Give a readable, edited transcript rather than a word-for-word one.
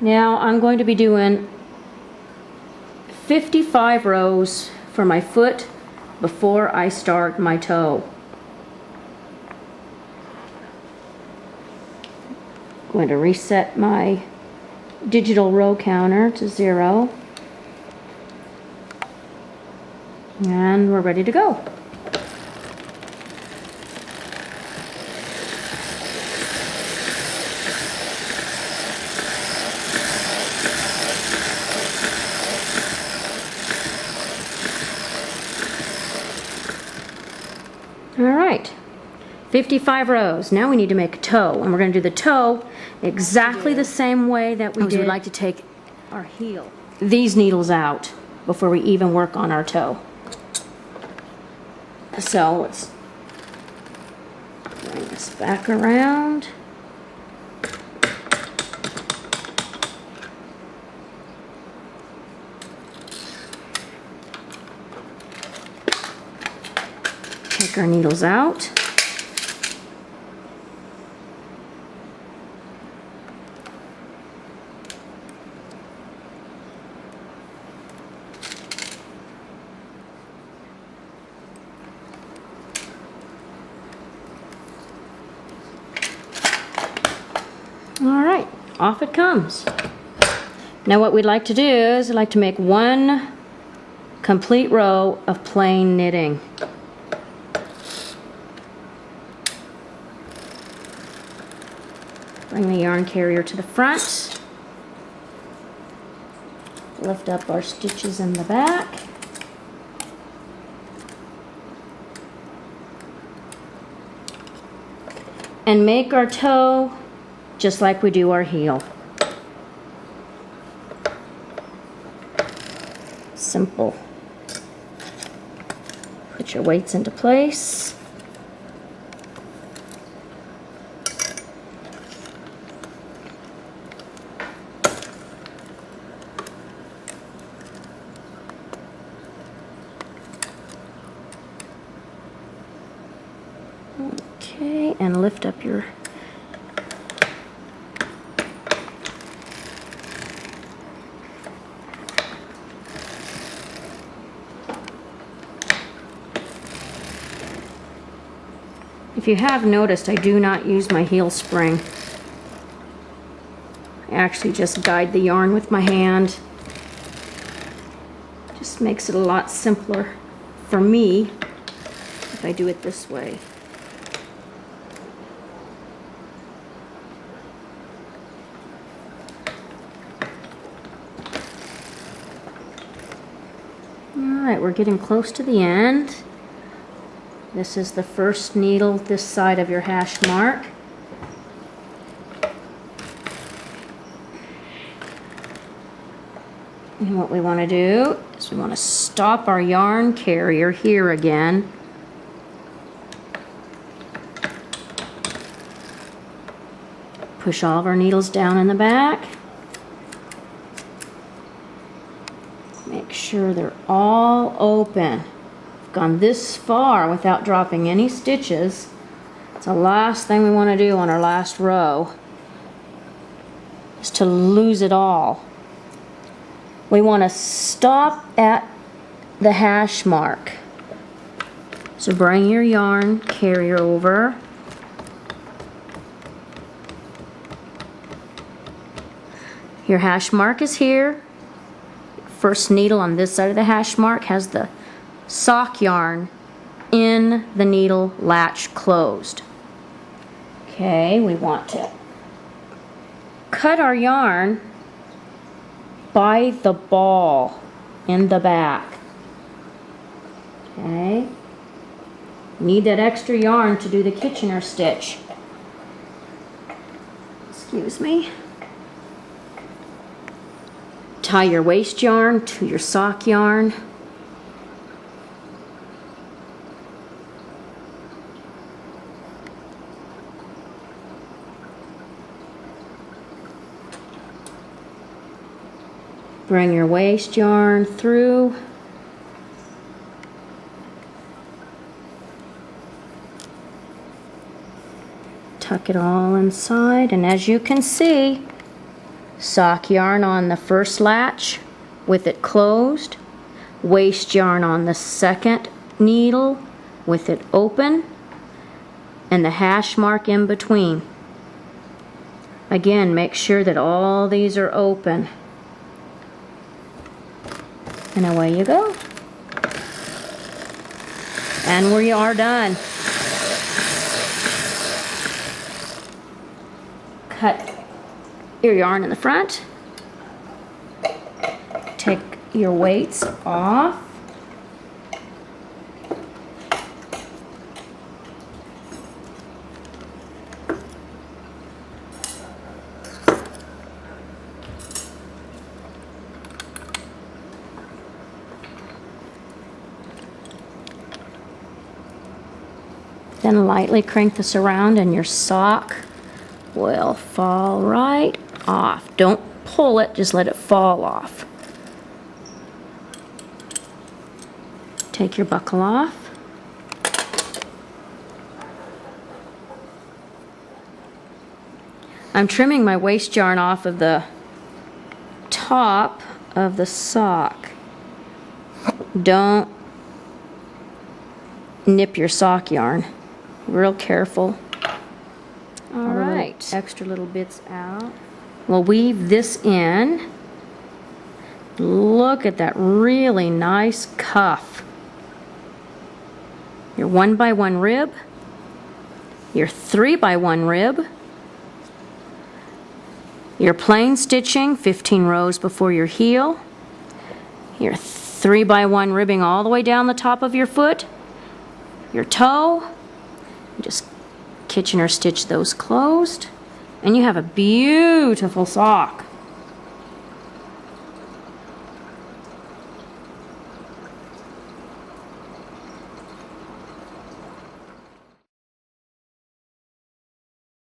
Now I'm going to be doing 55 rows for my foot before I start my toe. I'm going to reset my digital row counter to 0. And we're ready to go. All right, 55 rows. Now we need to make a toe, and we're going to do the toe exactly the same way that we did. We'd like to take our heel, these needles out before we even work on our toe. So let's bring this back around. Take our needles out. All right, off it comes. Now what we'd like to do is I'd like to make one complete row of plain knitting. Bring the yarn carrier to the front. Lift up our stitches in the back. And make our toe just like we do our heel. Simple. Put your weights into place. Okay, and lift up your If you have noticed, I do not use my heel spring. I actually just guide the yarn with my hand. Just makes it a lot simpler for me if I do it this way. Alright, we're getting close to the end. This is the first needle this side of your hash mark. And what we want to do is we want to stop our yarn carrier here again. Push all of our needles down in the back. Make sure they're all open. Gone this far without dropping any stitches. It's the last thing we want to do on our last row is to lose it all. We want to stop at the hash mark. So bring your yarn carrier over. Your hash mark is here. First needle on this side of the hash mark has the sock yarn in the needle latch closed. Okay, we want to cut our yarn by the ball in the back. Okay, need that extra yarn to do the Kitchener stitch. Excuse me. Tie your waist yarn to your sock yarn. Bring your waist yarn through. Tuck it all inside, and as you can see, Sock yarn on the first latch with it closed, waste yarn on the second needle with it open, and the hash mark in between. Again, make sure that all these are open. And away you go. And we are done. Cut your yarn in the front. Take your weights off. Then lightly crank this around and your sock will fall right off. Don't pull it, just let it fall off. Take your buckle off. I'm trimming my waste yarn off of the top of the sock. Don't nip your sock yarn. Real careful. All right, extra little bits out. We'll weave this in. Look at that really nice cuff. Your 1x1 rib, your 3x1 rib, your plain stitching 15 rows before your heel, your 3x1 ribbing all the way down the top of your foot, your toe, just Kitchener stitch those closed, and you have a beautiful sock.